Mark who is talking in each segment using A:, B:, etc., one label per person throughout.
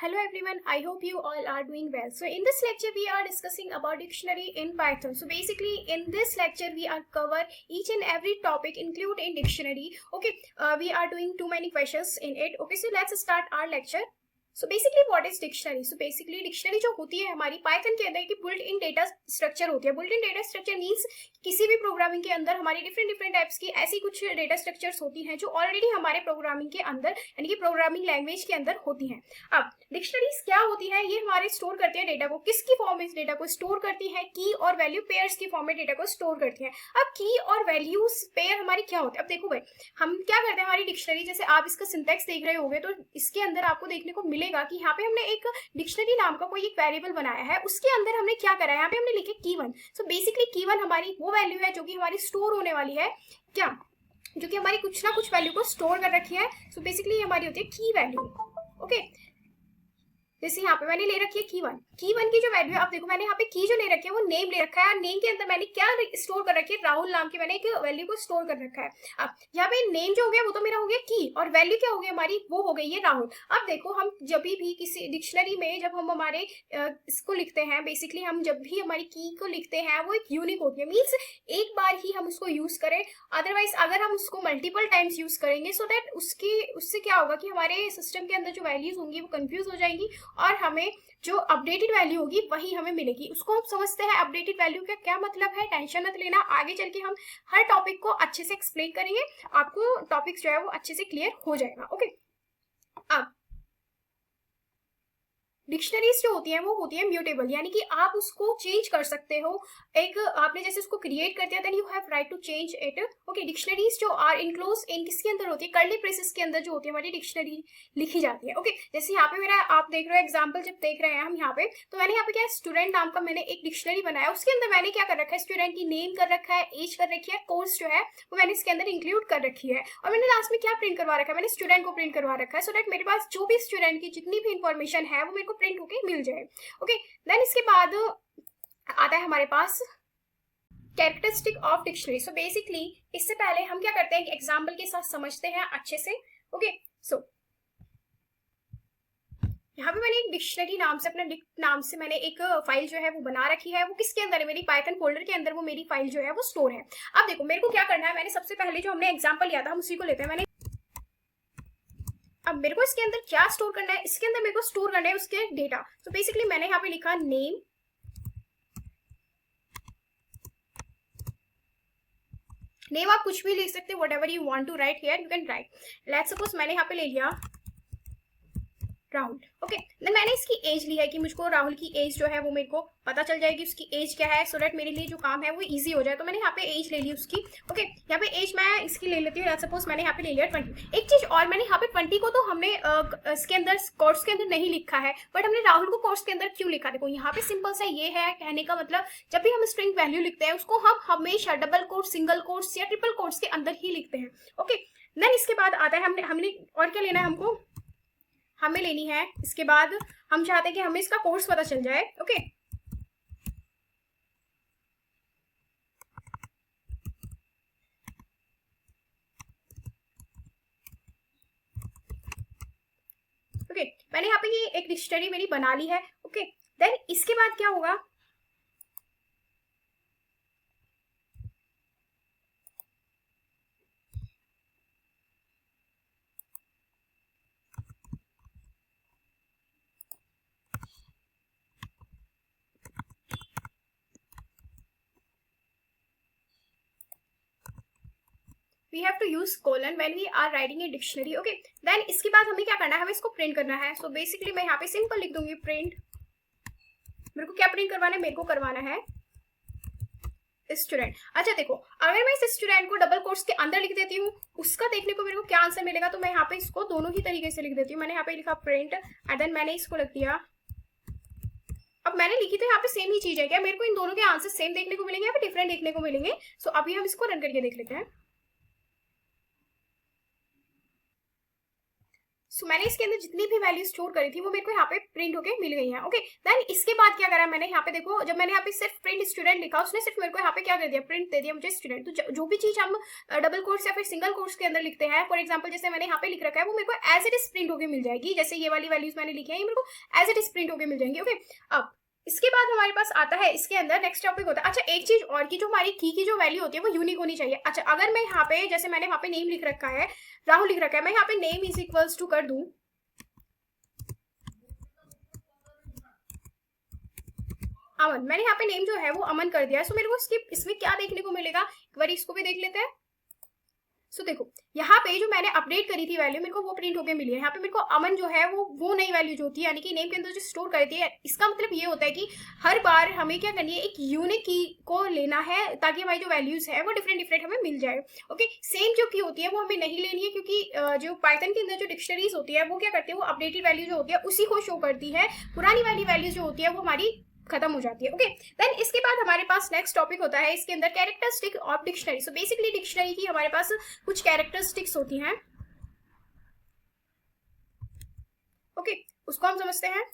A: Hello everyone, I hope you all are doing well. So in this lecture we are discussing about dictionary in Python. So basically in this lecture we are cover each and every topic include in dictionary. Okay, we are doing too many questions in it. Okay, so let's start our lecture. So basically what is dictionary. So basically dictionary जो होती है हमारी Python के अंदर की built इन data structure होती है. Built इन data structure means किसी भी प्रोग्रामिंग के अंदर हमारी डिफरेंट डिफरेंट टाइप्स की ऐसी कुछ डेटा स्ट्रक्चर्स होती हैं जो ऑलरेडी हमारे प्रोग्रामिंग के अंदर यानी कि प्रोग्रामिंग लैंग्वेज के अंदर होती हैं. अब डिक्शनरीज क्या होती है, ये हमारे स्टोर करती है डेटा को. किसकी फॉर्म में इस डेटा को स्टोर करती है? की और वैल्यू पेयर्स की फॉर्म में डेटा को स्टोर करती है. अब की और वैल्यूज पेयर हमारी क्या होती है? अब देखो भाई, हम क्या करते हैं हमारी डिक्शनरी, जैसे आप इसका सिंटैक्स देख रहे होंगे तो इसके अंदर आपको देखने को मिलेगा कि यहाँ पे हमने एक डिक्शनरी नाम का कोई एक वेरिएबल बनाया है. उसके अंदर हमने क्या करा है, यहाँ पे हमने लिखे की1. सो बेसिकली की1 हमारी वो वैल्यू है जो कि हमारी स्टोर होने वाली है. क्या? जो कि हमारी कुछ ना कुछ वैल्यू को स्टोर कर रखी है. सो बेसिकली हमारी होती है की वैल्यू. ओके, जैसे यहाँ पे मैंने ले रखी है की1. की1 की जो वैल्यू है, आप देखो मैंने यहाँ पे की जो ले रखी है वो नेम ले रखा है. नेम के अंदर मैंने क्या स्टोर कर रखी है? राहुल नाम की मैंने एक वैल्यू को स्टोर कर रखा है. अब यहाँ पे नेम जो हो गया वो तो मेरा हो गया की, और वैल्यू क्या हो गई हमारी? वो हो गई है राहुल. अब देखो हम जब भी किसी डिक्शनरी में जब हम हमारे इसको लिखते हैं, बेसिकली हम जब भी हमारी की को लिखते हैं वो एक यूनिक होती है. मीन्स एक बार ही हम उसको यूज करें. अदरवाइज अगर हम उसको मल्टीपल टाइम्स यूज करेंगे सो दैट उससे क्या होगा कि हमारे सिस्टम के अंदर जो वैल्यूज होंगी वो कंफ्यूज हो जाएंगी और हमें जो अपडेटेड वैल्यू होगी वही हमें मिलेगी. उसको हम समझते हैं अपडेटेड वैल्यू का क्या मतलब है. टेंशन मत लेना, आगे चल के हम हर टॉपिक को अच्छे से एक्सप्लेन करेंगे, आपको टॉपिक जो है वो अच्छे से क्लियर हो जाएगा. ओके, अब डिक्शनरीज जो होती है वो होती है म्यूटेबल, यानी कि आप उसको चेंज कर सकते हो. एक आपने जैसे उसको क्रिएट कर दिया then you have right to change it. Okay, dictionaries जो आर इनक्लोज इन किसके अंदर होती है? कर्ली ब्रेसेस के अंदर जो होती है हमारी डिक्शनरी लिखी जाती है. ओके, जैसे यहाँ पे मेरा आप देख रहे हो एग्जाम्पल जब देख रहे हैं हम यहाँ पे, तो मैंने यहाँ पे क्या स्टूडेंट नाम का मैंने एक डिक्शनरी बनाया. उसके अंदर मैंने क्या कर रखा है? स्टूडेंट की नेम कर रखा है, एज कर रखी है, कोर्स जो है वो मैंने इसके अंदर इंक्लूड कर रखी है. और मैंने लास्ट में क्या प्रिंट करवा रखा है? मैंने स्टूडेंट को प्रिंट करवा रखा है सो दैट मेरे पास जो भी स्टूडेंट की जितनी भी इंफॉर्मेशन है वो मेरे को प्रिंट होके मिल जाए. ओके, देन इसके बाद आता है हमारे पास characteristic of dictionary. So basically इससे पहले हम क्या करते हैं, एग्जाम्पल के साथ समझते हैं अच्छे से. ओके, सो यहाँ पे मैंने एक डिक्शनरी नाम से अपने नाम से मैंने एक फाइल जो है वो बना रखी है. वो किसके अंदर है? मेरी पाइथन फोल्डर के अंदर वो मेरी फाइल जो है वो स्टोर है. अब देखो मेरे को क्या करना है, मैंने सबसे पहले जो हमने एग्जाम्पल लिया था हम उसी को लेते हैं. मैंने अब मेरे को इसके अंदर क्या स्टोर करना है? इसके अंदर मेरे को स्टोर करना है उसके डेटा. तो बेसिकली मैंने यहाँ पे लिखा नेम, नेम आप कुछ भी लिख सकते हो, whatever you want to write here you can write. Let's suppose मैंने यहाँ पे ले लिया राहुल. ओके, देन मैंने इसकी एज ली है कि मुझको राहुल की एज जो है वो मेरे को पता चल जाएगी उसकी एज क्या है, सो दैट मेरे लिए जो काम है वो इजी हो जाए. तो मैंने यहाँ पे एज ले ली उसकी. ओके, यहाँ पे एज मैं इसकी ले लेती हूँ. सपोज मैंने यहाँ पे ले लिया 20. एक चीज और, मैंने यहाँ पे 20 को तो हमने इसके अंदर कोर्स के अंदर नहीं लिखा है, बट हमने राहुल को कोर्स के अंदर क्यों लिखा? देखो यहाँ पे सिंपल सा ये है कहने का मतलब, जब भी हम स्ट्रिंग वैल्यू लिखते हैं उसको हम हमेशा डबल कोर्स, सिंगल कोर्स या ट्रिपल कोर्स के अंदर ही लिखते हैं. ओके, देन इसके बाद आता है हमने और क्या लेना है हमको, हमें लेनी है इसके बाद हम चाहते हैं कि हमें इसका कोर्स पता चल जाए. ओके, ओके, मैंने यहाँ पे ये एक डिक्शनरी मेरी बना ली है. ओके, देन इसके बाद क्या होगा, we have to use colon when we are writing a dictionary. Okay, then इसके बाद हमें क्या करना है, हमें इसको प्रिंट करना है. सो बेसिकली मैं यहाँ पे सिंपल लिख दूंगी प्रिंट. मेरे को क्या प्रिंट करवाना है? मेरे को करवाना है स्टूडेंट. अच्छा देखो, अगर मैं इस स्टूडेंट को डबल कोर्स के अंदर लिख देती हूँ उसका देखने को मेरे को क्या आंसर मिलेगा, तो मैं यहाँ पे इसको दोनों ही तरीके से लिख देती हूँ. मैंने यहाँ पे लिखा प्रिंट एंड देन मैंने इसको लिख दिया. अब मैंने लिखी तो यहाँ पे सेम ही चीज है क्या? मेरे को इन दोनों के आंसर सेम देखने को मिलेंगे या फिर डिफरेंट देखने को मिलेंगे? सो अभी हम इसको रन करके देख लेते हैं. सो मैंने इसके अंदर जितनी भी वैल्यू स्टोर करी थी वो मेरे को यहाँ पे प्रिंट होके मिल गई हैं। ओके, देन इसके बाद क्या करा मैंने यहाँ पे, देखो जब मैंने यहाँ पे सिर्फ प्रिंट स्टूडेंट लिखा, उसने सिर्फ मेरे को यहाँ पे क्या कर दिया, प्रिंट दे दिया मुझे स्टूडेंट। तो जो भी चीज हम डबल कोर्स या फिर सिंगल कोर्स के अंदर लिखते हैं, फॉर एग्जाम्पल जैसे मैंने यहाँ पे लिख रखा है, वो मेरे को एज इट इज प्रिंट होके मिल जाएगी। जैसे ये वाली वैल्यूज मैंने लिखी है, ये मेरे को एज इट इज प्रिंट होके मिल जाएंगी। ओके, अब इसके बाद हमारे पास आता है, इसके अंदर नेक्स्ट टॉपिक होता है, अच्छा एक चीज और की जो हमारी की जो वैल्यू होती है वो यूनिक होनी चाहिए। अच्छा, अगर मैं यहाँ पे, जैसे मैंने वहाँ पे नेम लिख रखा है, राहुल लिख रखा है, मैं यहाँ पे नेम इज इक्वल्स टू कर दूं अमन, मैंने यहाँ पे नेम जो है वो अमन कर दिया है। सो मेरे को इसमें क्या देखने को मिलेगा, एक बार इसको भी देख लेते हैं। सो देखो यहाँ पे जो मैंने अपडेट करी थी वैल्यू, मेरे को वो प्रिंट होके मिली है। यहाँ पे मेरे को अमन जो है वो नई वैल्यू जो होती है, यानी कि नेम के अंदर जो स्टोर करती है। इसका मतलब ये होता है कि हर बार हमें क्या करनी है, एक यूनिक की को लेना है ताकि हमारी जो वैल्यूज है वो डिफरेंट हमें मिल जाए। ओके, सेम जो की होती है वो हमें नहीं लेनी है, क्योंकि जो पाइथन के अंदर जो डिक्शनरीज होती है वो क्या करती है, वो अपडेटेड वैल्यू जो होती है उसी को शो करती है। पुरानी वाली वैल्यू जो होती है वो हमारी खत्म हो जाती है। ओके, देन इसके बाद हमारे पास नेक्स्ट टॉपिक होता है इसके अंदर characteristic of dictionary. So basically dictionary की हमारे पास कुछ कैरेक्टरिस्टिक्स होती हैं। ओके, उसको हम समझते हैं।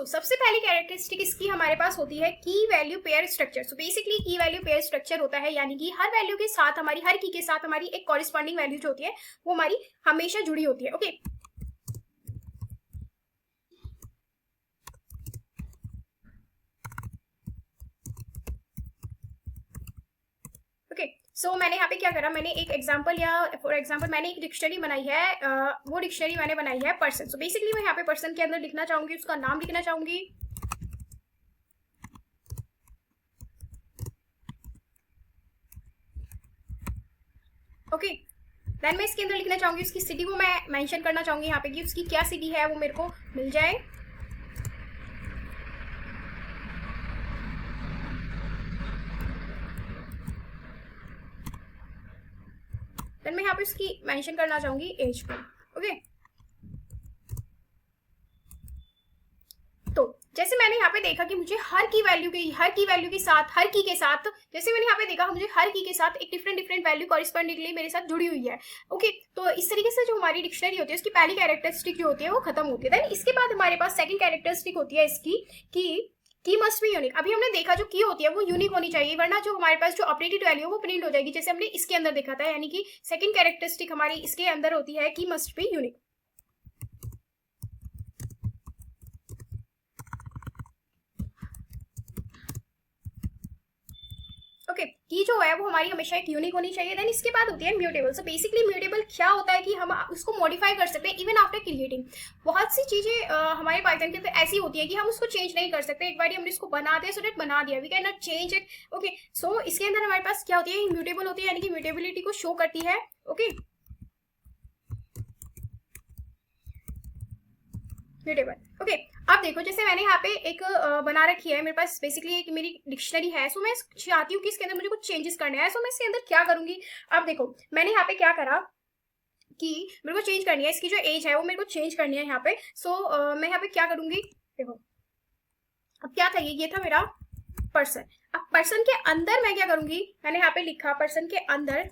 A: सबसे पहली कैरेक्टरिस्टिक इसकी हमारे पास होती है की value pair structure. So basically की वैल्यू पेयर स्ट्रक्चर होता है, यानी कि हर वैल्यू के साथ हमारी, हर की के साथ हमारी एक कॉरिस्पॉन्डिंग वैल्यू जो होती है वो हमारी हमेशा जुड़ी होती है। ओके, सो मैंने यहाँ पे क्या करा, मैंने एक एग्जांपल, या फॉर एग्जांपल मैंने एक डिक्शनरी बनाई है, वो डिक्शनरी मैंने बनाई है पर्सन। सो बेसिकली मैं यहाँ पे पर्सन के अंदर लिखना चाहूंगी, उसका नाम लिखना चाहूंगी। ओके, देन मैं इसके अंदर लिखना चाहूंगी उसकी सिटी को मैं मेंशन करना चाहूंगी यहाँ पे कि उसकी क्या सिटी है वो मेरे को मिल जाए। देन मैं यहाँ पे उसकी मेंशन करना चाहूंगी एज को। ओके, तो जैसे मैंने यहाँ पे देखा कि मुझे हर की वैल्यू के साथ, हर की के साथ, जैसे मैंने यहाँ पे देखा मुझे हर की के साथ एक डिफरेंट वैल्यू कॉरिस्पॉन्डिंगली मेरे साथ जुड़ी हुई है। ओके, तो इस तरीके से जो हमारी डिक्शनरी होती है उसकी पहली कैरेक्टरिस्टिक जो होती है वो खत्म होती है। देन इसके बाद हमारे पास सेकंड कैरेक्टरिस्टिक होती है इसकी की मस्ट बी यूनिक। अभी हमने देखा जो की होती है वो यूनिक होनी चाहिए, वरना जो हमारे पास जो अपडेटेड वैल्यू है वो प्रिंट हो जाएगी, जैसे हमने इसके अंदर देखा था। यानी कि सेकंड कैरेक्टरिस्टिक हमारी इसके अंदर होती है की मस्ट बी यूनिक। ओके, की जो है वो हमारी हमेशा एक यूनिक होनी चाहिए। देन इसके बाद होती है म्यूटेबल। सो बेसिकली म्यूटेबल क्या होता है कि हम उसको मॉडिफाई कर सकते हैं इवन आफ्टर क्रिएटिंग। बहुत सी चीजें हमारे पाइथन के अंदर ऐसी होती है कि हम उसको चेंज नहीं कर सकते। एक बार हमने इसको बना दिया, सो डेट बना दिया, we can not change it. Okay, so इसके अंदर हमारे पास क्या होती है, म्यूटेबल होती है, यानी कि म्यूटेबिलिटी को शो करती है। Okay, mutable. ओके, अब देखो जैसे मैंने यहाँ पे एक बना रखी है, मेरे पास बेसिकली एक मेरी डिक्शनरी है। सो मैं चाहती हूँ कि इसके अंदर मुझे कुछ चेंजेस करने हैं। सो मैं इसके अंदर क्या करूंगी, अब देखो मैंने यहाँ पे क्या करा कि मेरे को चेंज करनी है इसकी जो एज है वो मेरे को चेंज करनी है यहाँ पे। सो मैं यहाँ पे क्या करूंगी, देखो अब क्या था, ये था मेरा पर्सन। अब पर्सन के अंदर मैं क्या करूंगी, मैंने यहाँ पे लिखा पर्सन के अंदर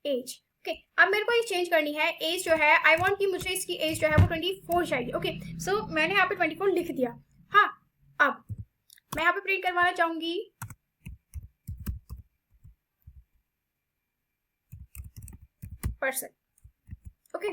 A: एज। ओके, अब मेरे को ये चेंज करनी है एज जो है, आई वांट कि मुझे इसकी एज जो है वो 24 चाहिए। ओके, सो मैंने यहाँ पे 24 लिख दिया। हाँ, अब मैं यहाँ पे प्रिंट करवाना चाहूंगी पर्सन। ओके,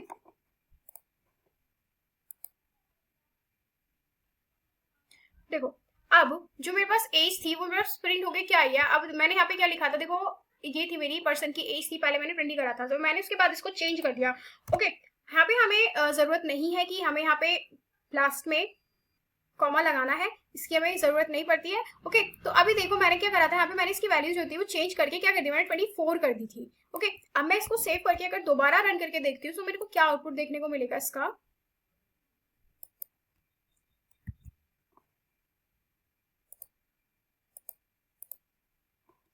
A: देखो अब जो मेरे पास एज थी वो मेरा प्रिंट हो गई, क्या आई है। अब मैंने यहाँ पे क्या लिखा था, देखो ये थी मेरी पर्सन की एज थी, पहले मैंने प्रिंट करा था, तो मैंने उसके बाद इसको चेंज कर दिया। ओके, यहाँ पे हमें जरूरत नहीं है कि हमें यहाँ पे लास्ट में कॉमा लगाना है, इसकी हमें जरूरत नहीं पड़ती है। ओके, तो अभी देखो मैंने क्या करा था, यहाँ पे मैंने इसकी वैल्यू जो थी वो चेंज करके क्या कर दी, मैंने 24 कर दी थी। ओके, अब मैं इसको सेव करके अगर दोबारा रन करके देखती हूँ तो मेरे को क्या आउटपुट देखने को मिलेगा इसका।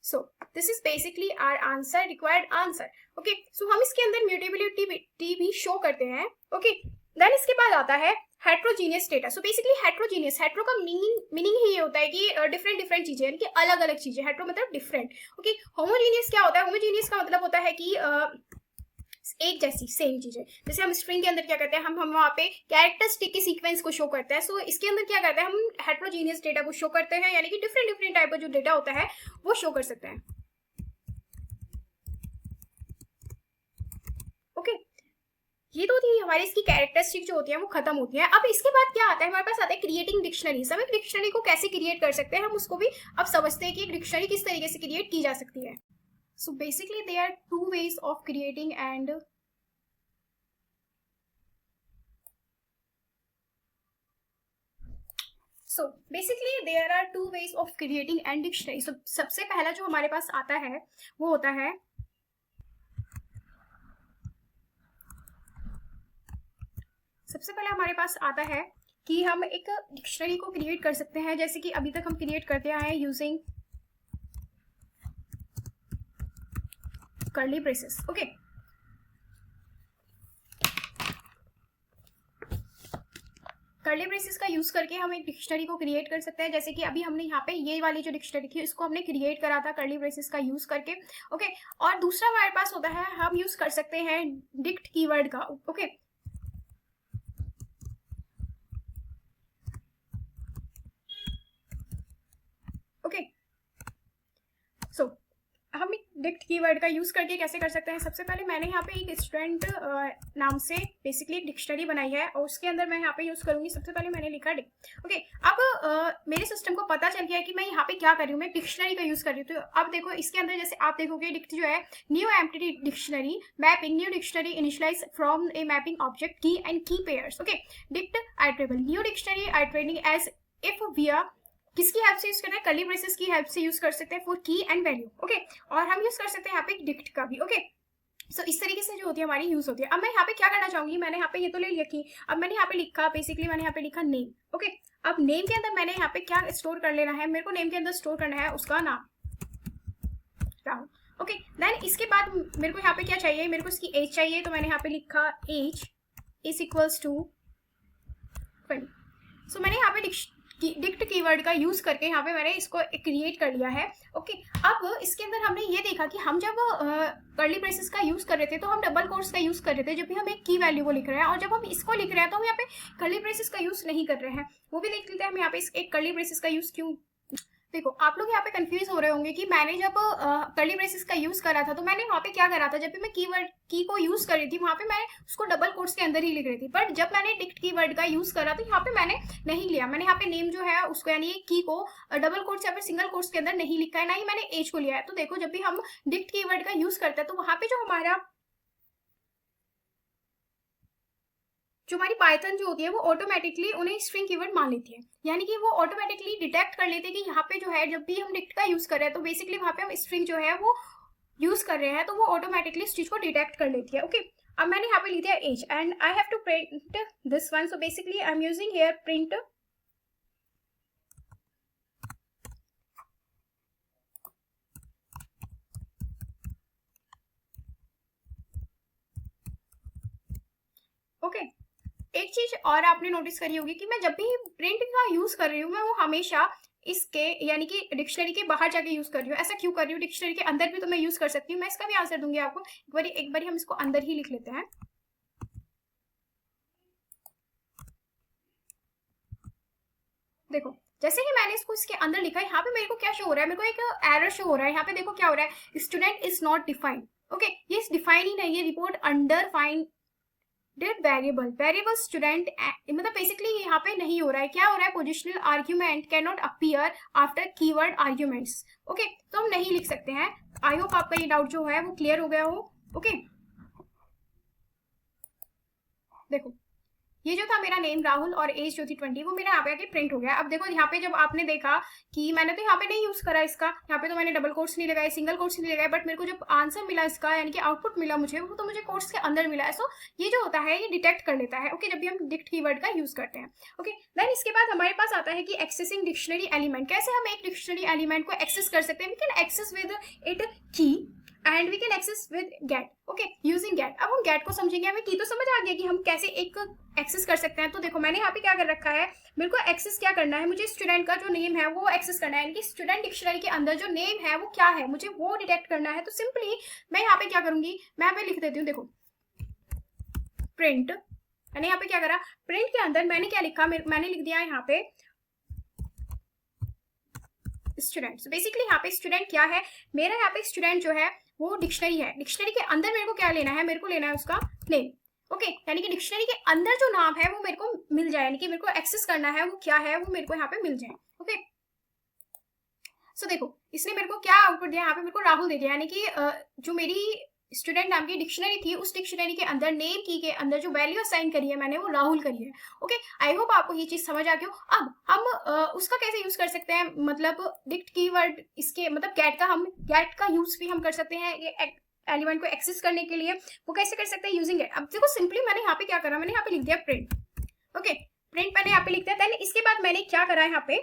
A: So this is basically our answer, required answer. Okay, so हम इसके अंदर म्यूटेबिलिटी भी शो करते हैं। ओके, देन इसके बाद आता है heterogeneous data. So basically heterogeneous, hetero का मीनिंग ही ये होता है कि डिफरेंट डिफरेंट चीजें, यानी कि अलग अलग चीजें। हेट्रो मतलब डिफरेंट। ओके, होमोजीनियस क्या होता है? होमोजीनियस का मतलब होता है कि एक जैसी सेम चीजें। जैसे हम स्ट्रिंग के अंदर क्या करते हैं, हम वहाँ पे कैरेक्टरिस्टिक के सीक्वेंस को शो करते हैं। सो इसके अंदर क्या करते हैं, हम हेट्रोजीनियस डेटा को शो करते हैं, यानी कि डिफरेंट डिफरेंट टाइप का जो डेटा होता है वो शो कर सकते हैं। ओके, ये तो थी हमारी इसकी कैरेक्टरिस्टिक जो होती है वो खत्म होती है। अब इसके बाद क्या आता है, हमारे पास आता है क्रिएटिंग डिक्शनरी। हम एक डिक्शनरी को कैसे क्रिएट कर सकते हैं, हम उसको भी अब समझते हैं कि एक डिक्शनरी किस तरीके से क्रिएट की जा सकती है। So basically there are two ways of creating and so basically there are two ways of creating and dictionary. So सबसे पहला जो हमारे पास आता है वो होता है, सबसे पहले हमारे पास आता है कि हम एक डिक्शनरी को क्रिएट कर सकते हैं, जैसे कि अभी तक हम क्रिएट करते आए हैं using curly braces. Okay, curly braces का यूज करके हम एक डिक्शनरी को क्रिएट कर सकते हैं, जैसे कि अभी हमने यहाँ पे ये वाली जो डिक्शनरी थी इसको हमने क्रिएट करा था कर्ली ब्रेसेस का यूज करके। ओके, और दूसरा हमारे पास होता है, हम यूज कर सकते हैं डिक्ट कीवर्ड का। ओके, ओके, सो हम एक डिक्ट कीवर्ड का यूज करके कैसे कर सकते हैं। सबसे पहले मैंने यहाँ पे एक स्टूडेंट नाम से बेसिकली एक डिक्शनरी बनाई है और उसके अंदर मैं यहाँ पे यूज करूंगी। सबसे पहले मैंने लिखा डिक्ट। ओके, अब मेरे सिस्टम को पता चल गया है कि मैं यहाँ पे क्या कर रही हूँ, मैं डिक्शनरी का यूज कर रही हूँ। तो अब देखो इसके अंदर जैसे आप देखोगे डिक्ट जो है, new empty dictionary mapping, new dictionary initialise from a mapping object key and key pairs. Okay, dict iterable, new dictionary iterating as if we are किसकी हेल्प से यूज करते हैं, कर्ली ब्रेसेस की हेल्प से use कर सकते हैं for की एंड वैल्यू। ओके, और हम यूज कर सकते हैं यहाँ पे डिक्ट का भी। ओके, सो इस तरीके से जो होती है हमारी यूज होती है। अब मैं यहाँ पे क्या करना चाहूंगी, मैंने यहाँ पे ये तो ले लिखी, अब मैंने यहाँ पे लिखा बेसिकली, मैंने यहाँ पे लिखा नेम। ओके, अब नेम के अंदर मैंने यहाँ पे क्या स्टोर कर लेना है, मेरे को नेम के अंदर स्टोर करना है उसका नाम राहुल। ओके, देन इसके बाद मेरे को यहाँ पे क्या चाहिए, मेरे को इसकी एज चाहिए, तो मैंने यहाँ पे लिखा एज इज इक्वल्स टू 20। सो मैंने यहाँ पे डिक्ट कीवर्ड का यूज करके यहाँ पे मैंने इसको क्रिएट कर लिया है। ओके, अब इसके अंदर हमने ये देखा कि हम जब कर्ली ब्रेसेस का यूज कर रहे थे तो हम डबल कोट्स का यूज कर रहे थे जब भी हम एक की वैल्यू को लिख रहे हैं, और जब हम इसको लिख रहे हैं तो हम यहाँ पे कर्ली ब्रेसेस का यूज नहीं कर रहे हैं। वो भी देख लेते हैं हम यहाँ पे एक कर्ली ब्रेसेस का यूज क्यों। देखो आप लोग यहाँ पे कंफ्यूज हो रहे होंगे कि मैंने जब कर्ली ब्रेसेस का यूज करा था तो मैंने वहाँ पे क्या करा था, जब भी मैं कीवर्ड की को यूज कर रही थी वहाँ पे मैं उसको डबल कोट्स के अंदर ही लिख रही थी, बट जब मैंने डिक्ट कीवर्ड का यूज करा तो यहाँ पे मैंने नहीं लिया। मैंने यहाँ पे नेम जो है उसको यानी की को डबल कोट्स या फिर सिंगल कोट्स के अंदर नहीं लिखा है, ना ही मैंने एज को लिया है। तो देखो जब भी हम डिक्ट कीवर्ड का यूज करते हैं तो वहाँ पे जो हमारी पाइथन जो होती है वो ऑटोमेटिकली उन्हें स्ट्रिंग कीवर्ड मान लेती है, यानी कि वो ऑटोमेटिकली डिटेक्ट कर लेते हैं कि यहाँ पे जो है जब भी हम डिक्ट का यूज कर रहे हैं तो बेसिकली वहाँ पे हम स्ट्रिंग जो है वो यूज कर रहे हैं, तो वो ऑटोमेटिकली इस चीज को डिटेक्ट कर लेती है। ओके, अब मैंने यहाँ पे ली दिया as and I have to print this one. So basically I am using here print okay. एक चीज और आपने नोटिस करी होगी कि मैं जब भी प्रिंट का यूज कर रही हूँ मैं वो हमेशा इसके यानी कि डिक्शनरी के बाहर जाके यूज कर रही हूँ। ऐसा क्यों कर रही हूँ, डिक्शनरी के अंदर भी तो मैं यूज कर सकती हूँ। मैं इसका भी आंसर दूंगी आपको, एक बारी हम इसको अंदर ही लिख लेते हैं। देखो जैसे ही मैंने इसको इसके अंदर लिखा, यहाँ पे मेरे को क्या शो हो रहा है, मेरे को एक एरर शो हो रहा है। यहाँ पे देखो क्या हो रहा है, student is not defined. Okay, ये डिफाइन ही नहीं है, report under find variable student, मतलब बेसिकली यहाँ पे नहीं हो रहा है। क्या हो रहा है, positional argument can not appear after keyword arguments. Okay, तो हम नहीं लिख सकते हैं। आई होप आपका ये डाउट जो है वो क्लियर हो गया हो। ओके, देखो ये जो था मेरा नेम राहुल और एज जो थी 20 वो मेरा यहाँ पे आके प्रिंट हो गया। अब देखो यहाँ पे जब आपने देखा कि मैंने तो यहाँ पे नहीं यूज करा इसका, यहाँ पे तो मैंने डबल कोट्स नहीं लगाए, सिंगल कोट्स नहीं लगाए, बट मेरे को जब आंसर मिला इसका यानी कि आउटपुट मिला मुझे, वो तो मुझे कोट्स के अंदर मिला है। सो ये जो होता है ये डिटेक्ट कर लेता है। ओके, जब भी हम डिक्ट कीवर्ड का यूज करते हैं। ओके, देन इसके बाद हमारे पास आता है कि एक्सेसिंग डिक्शनरी एलिमेंट। कैसे हम एक डिक्शनरी एलिमेंट को एक्सेस कर सकते हैं, we can access with it key and we can access with get, okay, using get. अब हम गेट को समझेंगे, हमें की तो समझ आ गया कि हम कैसे एक एक्सेस कर सकते हैं। तो देखो मैंने यहाँ पे क्या कर रखा है, मेरे को एक्सेस क्या करना है, मुझे स्टूडेंट का जो नेम है वो एक्सेस करना है, यानी कि स्टूडेंट डिक्शनरी के अंदर जो नेम है वो क्या है मुझे वो डिटेक्ट करना है। तो सिंपली मैं यहाँ पे क्या करूंगी, मैं यहाँ पे लिख देती हूँ, देखो प्रिंट, मैंने यहाँ पे क्या करा, प्रिंट के अंदर मैंने क्या लिखा, मैंने लिख दिया यहाँ पे स्टूडेंट। बेसिकली यहाँ पे स्टूडेंट क्या है, मेरा यहाँ पे स्टूडेंट जो है वो डिक्शनरी है, डिक्शनरी के अंदर मेरे को क्या लेना है, मेरे को लेना है उसका नेम, ओके, यानी कि डिक्शनरी के अंदर जो नाम है वो मेरे को मिल जाए, यानी कि मेरे को एक्सेस करना है वो क्या है वो मेरे को यहाँ पे मिल जाए, ओके। सो देखो इसने मेरे को क्या आउटपुट दिया, यहाँ पे मेरे को राहुल दे दिया, यानी कि जो मेरी स्टूडेंट नाम की डिक्शनरी थी उस डिक्शनरी के अंदर नेम की के अंदर जो वैल्यू असाइन करी है मैंने वो राहुल करी है, ओके। आई होप आपको ये चीज समझ आ गई हो। अब हम उसका कैसे यूज कर सकते हैं, मतलब डिक्ट कीवर्ड इसके मतलब गेट का, हम गेट का यूज भी हम कर सकते हैं ये एलिमेंट को एक्सेस करने के लिए, वो कैसे कर सकते हैं यूजिंग गेट। अब देखो सिंपली मैंने यहाँ पे क्या करा, मैंने यहाँ पे लिख दिया प्रिंट, ओके, प्रिंट मैंने यहाँ पे लिख दिया। देन इसके बाद मैंने क्या करा, यहाँ पे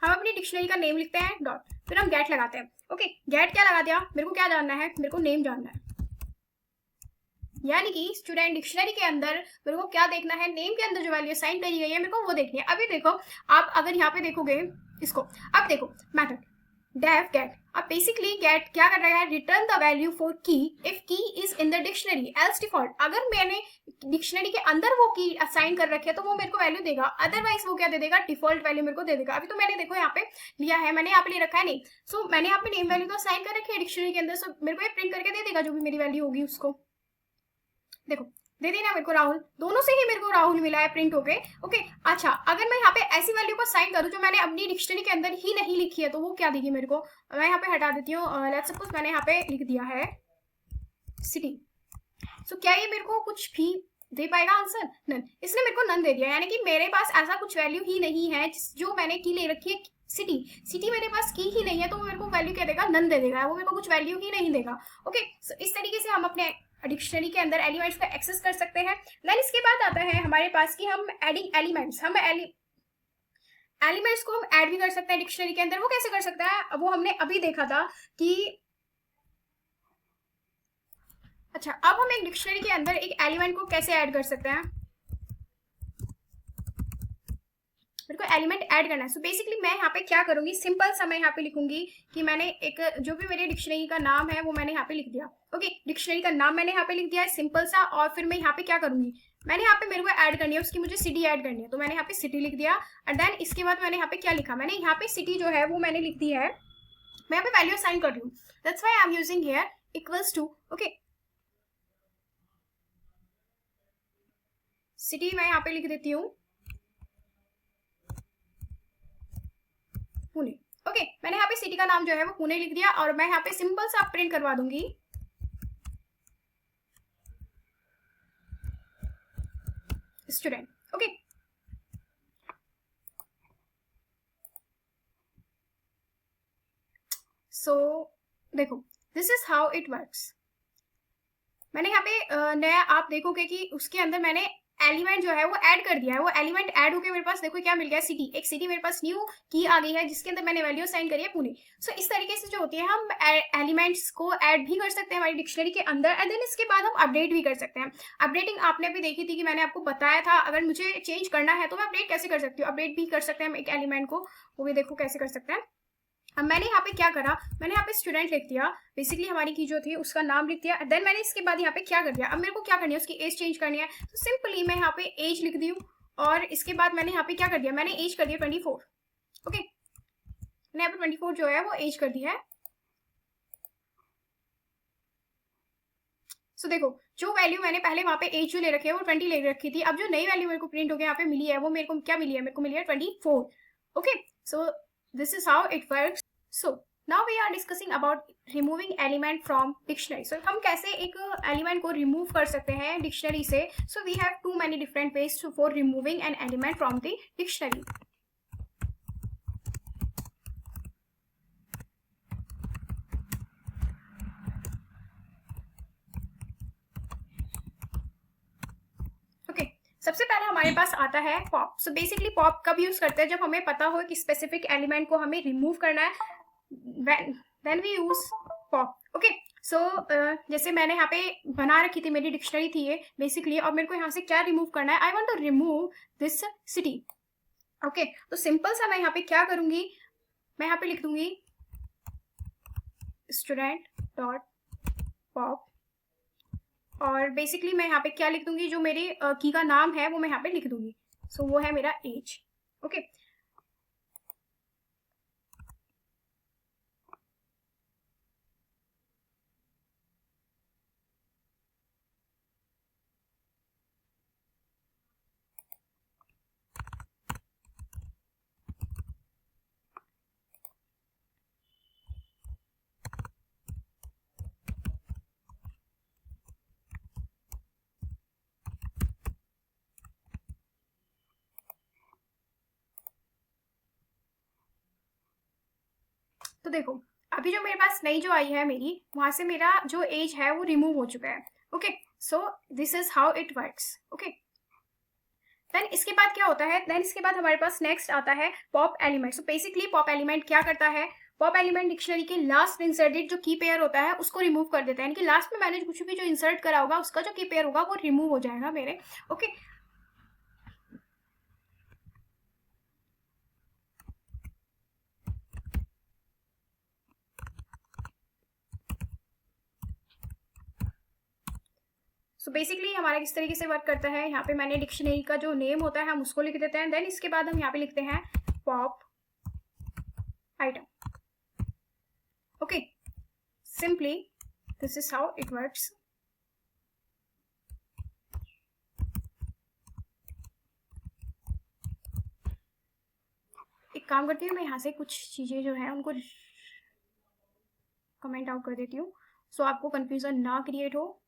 A: हम अपनी डिक्शनरी का नेम लिखते हैं डॉट, फिर हम गेट लगाते हैं, ओके। गेट क्या लगा दिया, मेरे को क्या जानना है, मेरे को नेम जानना है, यानी कि स्टूडेंट डिक्शनरी के अंदर मेरे को क्या देखना है, नेम के अंदर जो वैल्यू असाइन करी गई है मेरे को वो देखनी है। अभी देखो आप अगर यहाँ पे देखोगे इसको, अब देखो मेथड डेफ गेट, अब बेसिकली गेट क्या कर रहा है, रिटर्न द वैल्यू फॉर की इफ की is in the dictionary else default, अगर मैंने डिक्शनरी के अंदर वो की असाइन कर रखी है तो वो मेरे को वैल्यू देगा, अदरवाइज वो क्या दे देगा, डिफॉल्ट वैल्यू मेरे को दे देगा। अभी तो मैंने देखो यहाँ पे लिया है, मैंने यहाँ पे ले रखा है नेम, सो मैंने यहाँ पे नेम वैल्यू तो असाइन कर रखी है डिक्शनरी के अंदर, सो मेरे को ये प्रिंट करके दे देगा जो भी मेरी वैल्यू होगी उसको, देखो दे देना मेरे को राहुल, दोनों से ही मेरे को राहुल मिला है प्रिंट होके, ओके। अच्छा अगर मैं यहाँ पे ऐसी वैल्यू को साइन करूँ जो मैंने अपनी डिक्शनरी के अंदर ही नहीं लिखी है तो वो क्या देगी मेरे को, मैं यहाँ पे हटा देती हूँ, लेट्स सपोज मैंने यहाँ पे लिख दिया है सिटी, सो क्या ये मेरे को कुछ भी दे पाएगा आंसर, नन, इसने मेरे को नन दे दिया, यानी कि मेरे पास ऐसा कुछ वैल्यू ही नहीं है जो मैंने की ले रखी है सिटी, सिटी मेरे पास की ही नहीं है तो वो मेरे को वैल्यू क्या देगा, नन दे देगा, वो मेरे को कुछ वैल्यू ही नहीं देगा, ओके। इस तरीके से हम अपने डिक्शनरी के अंदर एलिमेंट्स को एक्सेस कर सकते हैं। देन इसके बाद आता है हमारे पास कि हम एडिंग एलिमेंट्स, हम एलिमेंट्स को हम ऐड भी कर सकते हैं डिक्शनरी के अंदर, वो कैसे कर सकता है वो हमने अभी देखा था कि अच्छा अब हम एक डिक्शनरी के अंदर एक एलिमेंट को कैसे ऐड कर सकते हैं, मेरे को एलिमेंट ऐड करना है। सो बेसिकली मैं यहाँ पे क्या करूंगी, सिंपल सा मैं यहाँ पे लिखूंगी कि मैंने एक जो भी मेरी डिक्शनरी का नाम है वो मैंने यहाँ पे लिख दिया, ओके, डिक्शनरी का नाम मैंने यहाँ पे लिख दिया है सिंपल सा, और फिर मैं यहाँ पे क्या करूंगी, मैंने यहाँ पे मेरे को ऐड करनी है उसकी, मुझे सिटी ऐड करनी है तो मैंने यहाँ पे सिटी लिख दिया, एंड देन इसके बाद मैंने यहाँ पे क्या लिखा, मैंने यहाँ पे सिटी जो है वो मैंने लिख दी है, मैं यहाँ पे वैल्यू असाइन कर रही हूँ, that's why I am using here equals to, okay, city मैं यहाँ पे लिख देती हूँ पुणे, ओके, मैंने यहाँ पे सिटी का नाम जो है वो पुणे लिख दिया, और मैं यहाँ पे सिंपल सा प्रिंट करवा दूंगी स्टूडेंट, ओके। सो देखो this is how it works, मैंने यहाँ पे नया आप देखोगे कि उसके अंदर मैंने एलिमेंट जो है वो ऐड कर दिया है, वो एलिमेंट ऐड होकर मेरे पास देखो क्या मिल गया, सिटी, एक सिटी मेरे पास न्यू की आ गई है जिसके अंदर मैंने वैल्यू असाइन करी है पुणे। सो इस तरीके से जो होती है हम एलिमेंट्स को ऐड भी कर सकते हैं हमारी डिक्शनरी के अंदर, एंड देन इसके बाद हम अपडेट भी कर सकते हैं। अपडेटिंग आपने भी देखी थी कि मैंने आपको बताया था, अगर मुझे चेंज करना है तो मैं अपडेट कैसे कर सकती हूँ, अपडेट भी कर सकते हैं हम एक एलिमेंट को, वो भी देखो कैसे कर सकते हैं। अब मैंने यहाँ पे क्या करा, मैंने यहाँ पे स्टूडेंट लिख दिया, बेसिकली हमारी की जो थी उसका नाम लिख दिया, देन मैंने इसके बाद यहाँ पे क्या कर दिया, अब मेरे को क्या करनी है, उसकी एज चेंज करनी है, तो सिंपली मैं यहाँ पे एज लिख दी हूँ, और इसके बाद मैंने यहाँ पे क्या कर दिया, मैंने एज कर दिया 24, ओके, मैंने यहाँ पे 24 जो है वो एज कर दिया है। सो देखो जो वैल्यू मैंने पहले वहाँ पे एज जो ले रखी है वो 20 ले रखी थी, अब जो नई वैल्यू मेरे को प्रिंट होकर यहाँ पे मिली है वो मेरे को क्या मिली है, मेरे को मिली है 24, okay. So this is how it works. So now we are discussing about removing element from dictionary. So हम कैसे एक element को remove कर सकते हैं dictionary से. So we have too many different ways for removing an element from the dictionary. सबसे पहले हमारे पास आता है पॉप। सो बेसिकली पॉप कब यूज करते हैं, जब हमें पता हो कि स्पेसिफिक एलिमेंट को हमें रिमूव करना है, then we use pop. Okay, so जैसे मैंने यहाँ पे बना रखी थी, मेरी डिक्शनरी थी ये बेसिकली, और मेरे को यहाँ से क्या रिमूव करना है, I want to remove this city. Okay, तो सिंपल सा मैं यहाँ पे क्या करूंगी, मैं यहाँ पे लिख दूंगी स्टूडेंट डॉट पॉप, और बेसिकली मैं यहाँ पे क्या लिख दूंगी, जो मेरी की का नाम है वो मैं यहाँ पे लिख दूंगी. सो वो है मेरा एज. ओके, तो देखो अभी जो मेरे पास नई जो आई है मेरी, वहां से मेरा जो एज है वो रिमूव हो चुका है. Okay, so this is how it works. Okay, then इसके बाद क्या होता है, देन इसके बाद हमारे पास नेक्स्ट आता है pop element. So basically pop element क्या करता है, पॉप एलिमेंट डिक्शनरी के लास्ट इंसर्टेड जो की पेयर होता है उसको रिमूव कर देता है, यानी कि लास्ट में मैंने कुछ भी जो इंसर्ट करा होगा उसका जो की पेयर होगा वो रिमूव हो जाएगा मेरे. ओके, सो बेसिकली हमारा किस तरीके से वर्क करता है, यहाँ पे मैंने डिक्शनरी का जो नेम होता है हम उसको लिख देते हैं, देन इसके बाद हम यहाँ पे लिखते हैं pop item. Okay, simply this is how it works. एक काम करती हूँ, मैं यहाँ से कुछ चीजें जो है उनको कमेंट आउट कर देती हूँ, सो आपको कंफ्यूजन ना क्रिएट हो.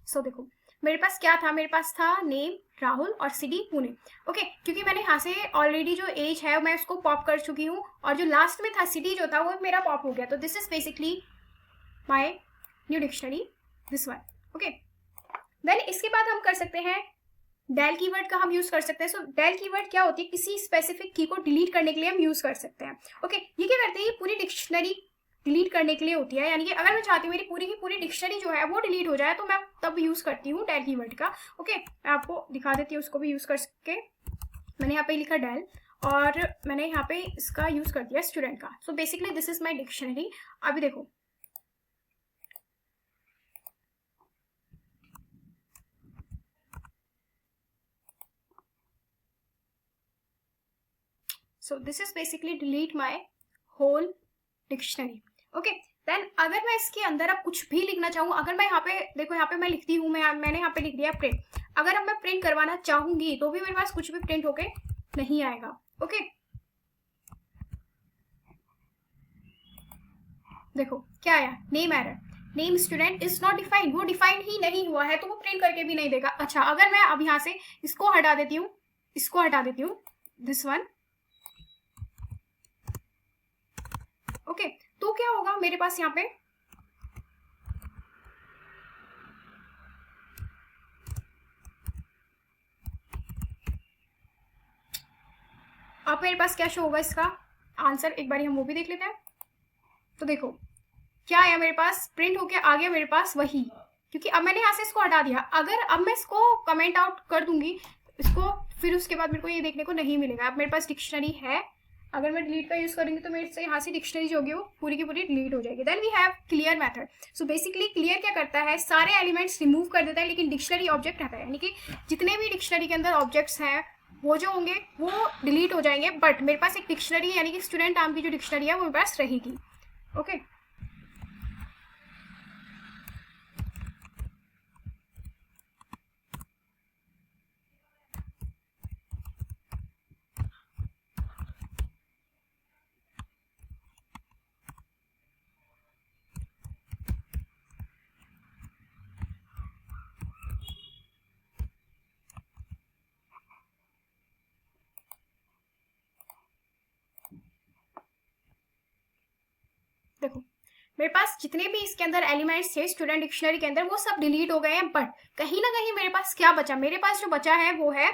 A: सो देखो मेरे पास क्या था, मेरे पास था नेम राहुल और सिटी पुणे. ओके, क्योंकि मैंने यहाँ से ऑलरेडी जो एज है मैं उसको पॉप कर चुकी हूँ, और जो लास्ट में था सिटी जो था वो मेरा पॉप हो गया. तो this is basically my new dictionary, this one. Okay, then इसके बाद हम कर सकते हैं डेल कीवर्ड का हम यूज कर सकते हैं. सो डेल कीवर्ड क्या होती है, किसी स्पेसिफिक की को डिलीट करने के लिए हम यूज कर सकते हैं. ओके, ये क्या करते हैं, ये पूरी डिक्शनरी डिलीट करने के लिए होती है, यानी कि अगर मैं चाहती हूँ मेरी पूरी की पूरी डिक्शनरी जो है वो डिलीट हो जाए तो मैं तब यूज करती हूँ डेल कीवर्ड का. ओके, मैं आपको दिखा देती हूँ उसको भी यूज कर सके. मैंने यहाँ पे लिखा डेल और मैंने यहाँ पे इसका यूज कर दिया स्टूडेंट का. So basically this is my dictionary. अभी देखो so this is basically delete my whole dictionary. Okay, then अगर मैं इसके अंदर अब कुछ भी लिखना चाहूँ, अगर मैं यहाँ पे देखो, यहाँ पे मैं लिखती हूँ, मैंने यहाँ पे लिख दिया प्रिंट. अगर अब मैं प्रिंट करवाना चाहूंगी तो भी मेरे पास कुछ भी प्रिंट होके नहीं आएगा. ओके, देखो क्या आया, name error, name student is not defined, वो डिफाइंड ही नहीं हुआ है तो वो प्रिंट करके भी नहीं देगा. अच्छा, अगर मैं अब यहाँ से इसको हटा देती हूँ, इसको हटा देती हूँ, दिस वन. ओके, तो क्या होगा मेरे पास यहाँ पे, अब मेरे पास क्या शो होगा इसका आंसर, एक बार हम वो भी देख लेते हैं. तो देखो क्या आया मेरे पास, प्रिंट होके आ गया मेरे पास वही, क्योंकि अब मैंने यहाँ से इसको हटा दिया. अगर अब मैं इसको कमेंट आउट कर दूंगी इसको, फिर उसके बाद मेरे को ये देखने को नहीं मिलेगा. अब मेरे पास डिक्शनरी है, अगर मैं डिलीट का यूज करूंगी तो मेरे से यहाँ से डिक्शनरी जो होगी वो पूरी की पूरी डिलीट हो जाएगी. Then we have clear method. So basically clear क्या करता है, सारे एलिमेंट्स रिमूव कर देता है लेकिन डिक्शनरी ऑब्जेक्ट रहता है, यानी कि जितने भी डिक्शनरी के अंदर ऑब्जेक्ट्स हैं वो जो होंगे वो डिलीट हो जाएंगे, बट मेरे पास एक डिक्शनरी यानी कि स्टूडेंट नाम की जो डिक्शनरी है वो मेरे पास रहेगी. ओके, मेरे पास जितने भी इसके अंदर एलिमेंट्स थे स्टूडेंट डिक्शनरी के अंदर वो सब डिलीट हो गए हैं, बट कहीं ना कहीं मेरे पास क्या बचा, मेरे पास जो बचा है वो है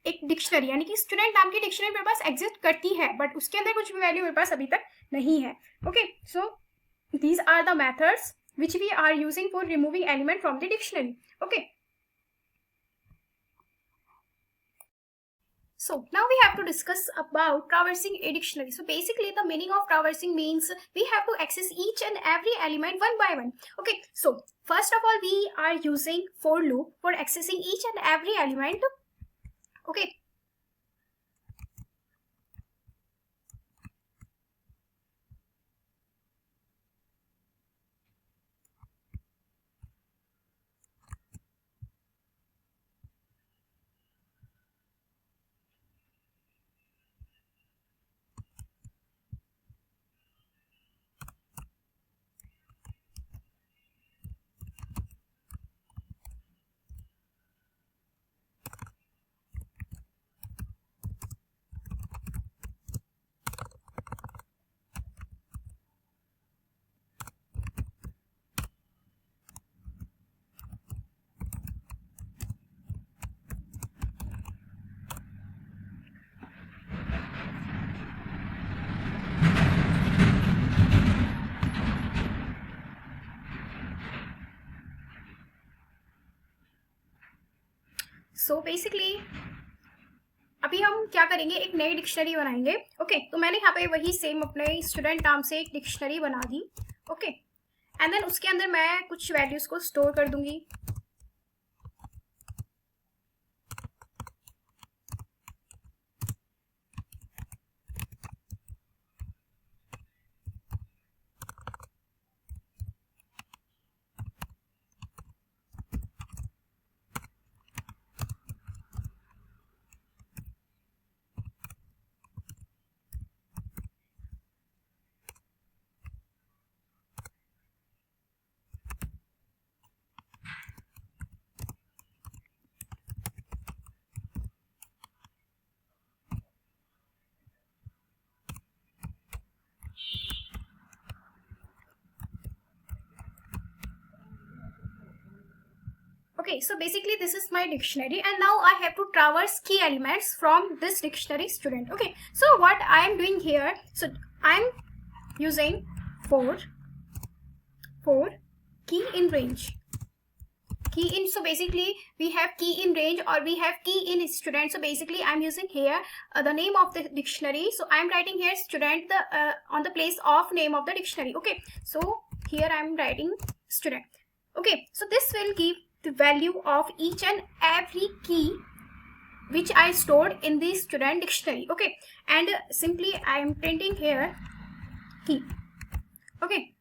A: एक डिक्शनरी, यानी कि स्टूडेंट नाम की डिक्शनरी मेरे पास एग्जिस्ट करती है, बट उसके अंदर कुछ भी वैल्यू मेरे पास अभी तक नहीं है. Okay, so these are the methods which we are using for removing element from the dictionary. Okay, so now we have to discuss about traversing a dictionary. So basically the meaning of traversing means we have to access each and every element one by one. Okay, so first of all we are using for loop for accessing each and every element. Okay, so basically अभी हम क्या करेंगे, एक नई dictionary बनाएंगे. Okay, तो मैंने यहाँ पे वही सेम अपने स्टूडेंट नाम से एक डिक्शनरी बना दी. ओके, एंड देन उसके अंदर मैं कुछ वैल्यूज को स्टोर कर दूंगी. Okay, so basically this is my dictionary and now I have to traverse key elements from this dictionary, student. Okay, so what I am doing here, so I am using for key in range. Key in, so basically we have key in range or we have key in student. So basically I'm using here the name of the dictionary. So I'm writing here student on the place of name of the dictionary. Okay, so here I'm writing student. Okay, so this will give the value of each and every key which I stored in the student dictionary. Okay, and simply I am printing here key. Okay,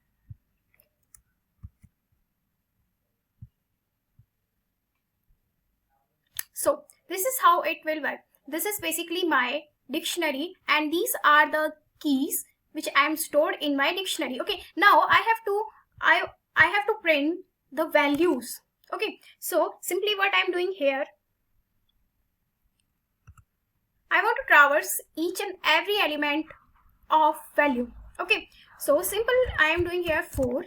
A: so this is how it will work. This is basically my dictionary and these are the keys which I am stored in my dictionary. Okay, now I have to print the values. Okay, so simply what I am doing here, I want to traverse each and every element of value. Okay, so simple I am doing here for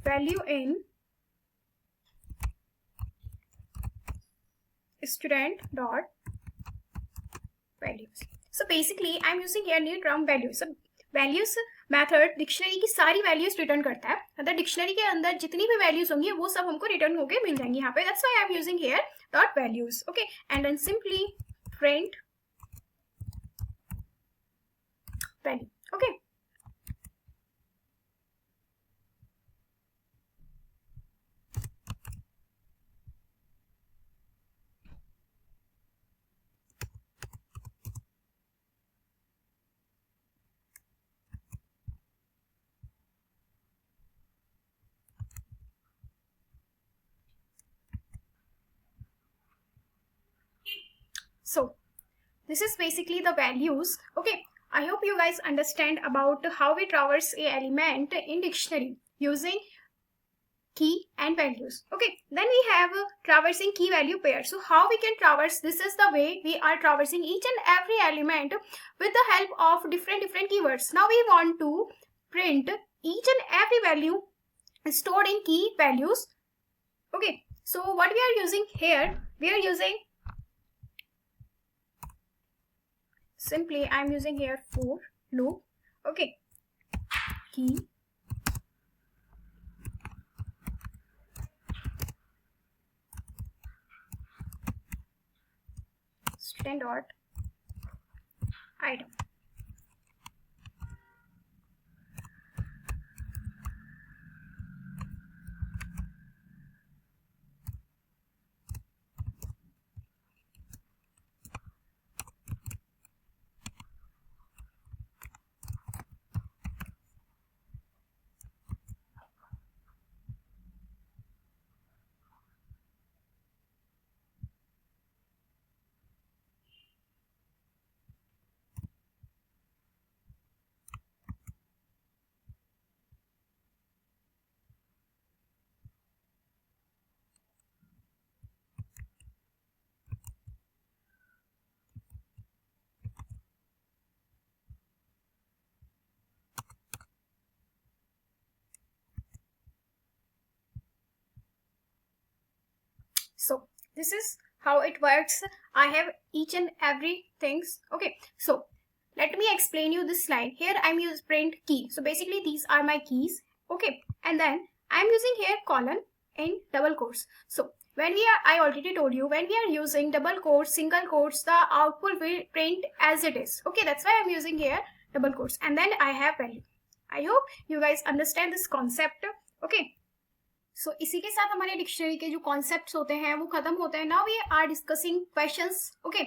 A: value in student dot values. So basically I am using here new term values. So values method dictionary की सारी values return करता है, मतलब dictionary के अंदर जितनी भी values होंगी वो सब हमको रिटर्न होके मिल जाएंगी यहाँ पे. That's why I am using here dot values. Okay, and then simply print value. Okay, so this is basically the values. Okay, I hope you guys understand about how we traverse a element in dictionary using key and values. Okay, then we have traversing key value pair. So how we can traverse? This is the way we are traversing each and every element with the help of different keywords. Now we want to print each and every value stored in key values. Okay, so what we are using here, we are using simply, I'm using here for loop. Okay, key student dot item. So this is how it works. I have each and every things. Okay, so let me explain you this slide. Here I'm using print key. So basically these are my keys. Okay, and then I'm using here colon in double quotes. So when I already told you, when we are using double quotes, single quotes, the output will print as it is. Okay, that's why I'm using here double quotes, and then I have value. I hope you guys understand this concept. Okay, सो इसी के साथ हमारे dictionary के जो concepts होते हैं वो खत्म होते हैं. Now we are discussing questions. Okay,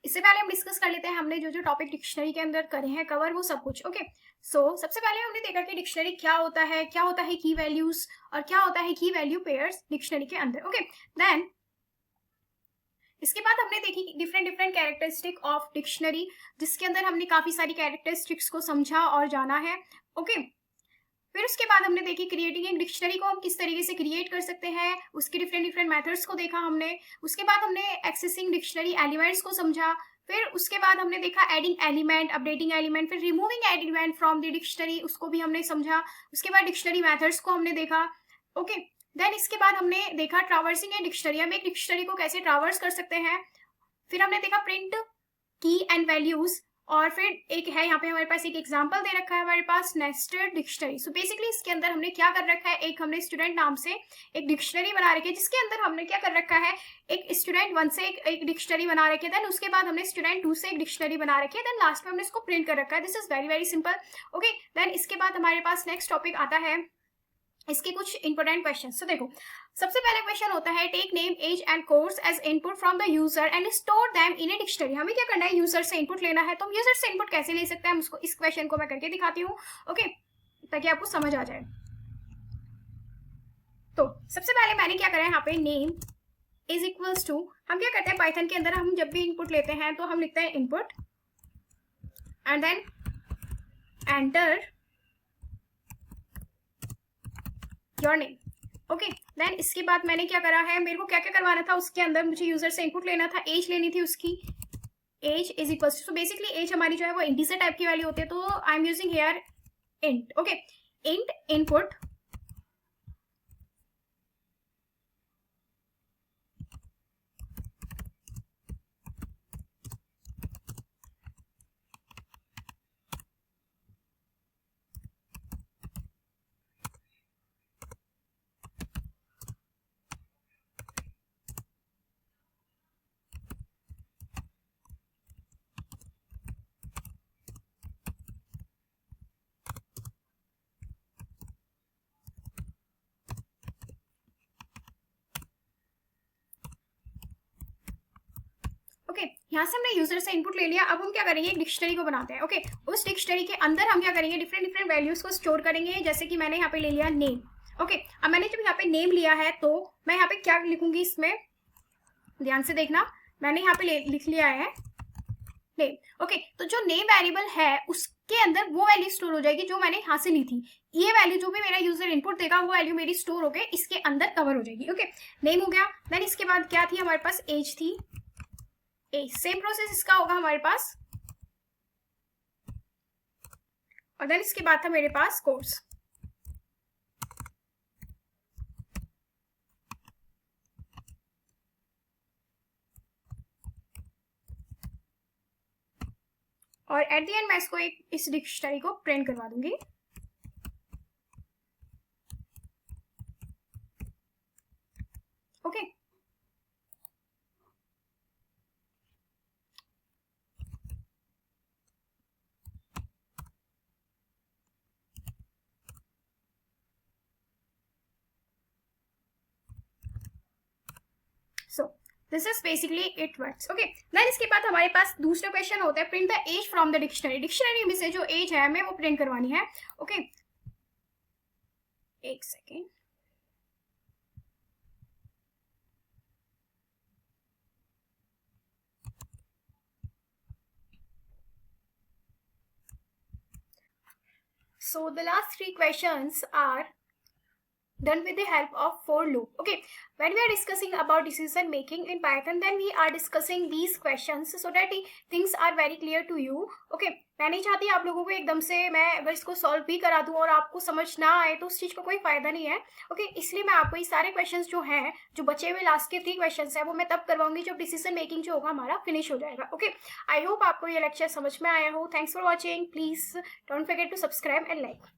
A: इससे पहले हम डिस्कस कर लेते हैं हमने जो जो टॉपिक डिक्शनरी के अंदर करे हैं कवर, वो सब कुछ. ओके, सो सबसे पहले हमने देखा कि डिक्शनरी क्या होता है की वैल्यूज, और क्या होता है की वैल्यू पेयर्स डिक्शनरी के अंदर. ओके, देन इसके बाद हमने देखी डिफरेंट कैरेक्टरिस्टिक ऑफ डिक्शनरी, जिसके अंदर हमने काफी सारी कैरेक्टरिस्टिक्स को समझा और जाना है. ओके, फिर उसके बाद हमने देखी क्रिएटिंग एक डिक्शनरी को हम किस तरीके से क्रिएट कर सकते हैं, उसके डिफरेंट मेथड्स को देखा हमने. उसके बाद हमने एक्सेसिंग डिक्शनरी एलिमेंट्स को समझा. फिर उसके बाद हमने देखा एडिंग एलिमेंट, अपडेटिंग एलिमेंट, फिर removing element from the dictionary, उसको भी हमने समझा. उसके बाद डिक्शनरी मेथड्स को हमने देखा. ओके, देन इसके बाद हमने देखा ट्रावर्सिंग ए डिक्शनरी, हम एक डिक्शनरी को कैसे ट्रावर्स कर सकते हैं. फिर हमने देखा प्रिंट की एंड वैल्यूज, और फिर एक है यहाँ पे हमारे पास एक एग्जांपल दे रखा है हमारे पास नेस्टेड डिक्शनरी. सो बेसिकली इसके अंदर हमने क्या कर रखा है, एक हमने स्टूडेंट नाम से एक डिक्शनरी बना रखी है, जिसके अंदर हमने क्या कर रखा है, एक स्टूडेंट 1 से एक डिक्शनरी बना रखी है. देन उसके बाद हमने स्टूडेंट 2 से एक डिक्शनरी बना रखी है. देन लास्ट में हमने इसको प्रिंट कर रखा है. This is very simple. Okay, then इसके बाद हमारे पास नेक्स्ट टॉपिक आता है इसके कुछ इंपॉर्टेंट क्वेश्चन. तो देखो, सबसे पहले क्वेश्चन होता है take name, age and course as input from the user and store them in a dictionary. हमें क्या करना है, यूजर से इनपुट लेना है. तो हम यूजर से इनपुट कैसे ले सकते हैं, उसको इस क्वेश्चन को मैं करके दिखाती हूँ. ओके, ताकि आपको समझ आ जाए. तो सबसे पहले मैंने क्या करा है, यहाँ पे नेम इज इक्वल्स टू, हम क्या करते हैं पाइथन के अंदर, हम जब भी इनपुट लेते हैं तो हम लिखते हैं input and then enter your name. Okay, then इसके बाद मैंने क्या करा है, मेरे को क्या क्या करवाना था उसके अंदर, मुझे यूजर से इनपुट लेना था, एज लेनी थी उसकी, age is equal to, basically age हमारी जो है वो इंटीजर टाइप की वैल्यू होती है, तो आई am using here int. Okay, int input यहाँ से हमने यूजर से इनपुट ले लिया. अब हम क्या करेंगे, एक डिक्शनरी को बनाते हैं. ओके, उस डिक्शनरी के अंदर हम क्या करेंगे, डिफरेंट वैल्यूज को स्टोर करेंगे. जैसे कि मैंने यहाँ पे ले लिया नेम. ओके, अब मैंने जब यहाँ पे नेम लिया है तो मैं यहाँ पे क्या लिखूंगी, इसमें ध्यान से देखना, मैंने यहाँ पे लिख लिया है नेम। ओके, तो जो नेम वेरिएबल है उसके अंदर वो वैल्यू स्टोर हो जाएगी जो मैंने यहाँ से ली थी। ये वैल्यू जो भी मेरा यूजर इनपुट देगा वो वैल्यू मेरी स्टोर होके इसके अंदर कवर हो जाएगी। ओके, नेम हो गया। देन इसके बाद क्या थी हमारे पास, एज थी। एज, सेम प्रोसेस इसका होगा हमारे पास। और देन इसके बाद था मेरे पास कोर्स। और एट द एंड मैं इसको एक इस डिक्शनरी को प्रिंट करवा दूंगी। Okay, so this is basically it works. Okay, then इसके बाद हमारे पास दूसरा क्वेश्चन होता है print the age from the dictionary. Dictionary में से जो एज है हमें वो प्रिंट करवानी है। ओके, एक second. So the last three questions are done with the help of for loop. Okay, when we are discussing about decision making in Python, then we are discussing these questions so that things are very clear to you. Okay, मैं नहीं चाहती आप लोगों को एकदम से मैं अगर इसको सॉल्व भी करा दूं और आपको समझ ना आए तो उस चीज का कोई फायदा नहीं है। ओके, इसलिए मैं आपको ये सारे क्वेश्चंस जो हैं, जो बचे हुए लास्ट के 3 क्वेश्चंस हैं, वो मैं तब करवाऊंगी जब डिसीजन मेकिंग जो होगा हमारा फिनिश हो जाएगा। ओके, आई होप आपको ये लेक्चर समझ में आया हो। Thanks for watching. Please don't forget to subscribe and like.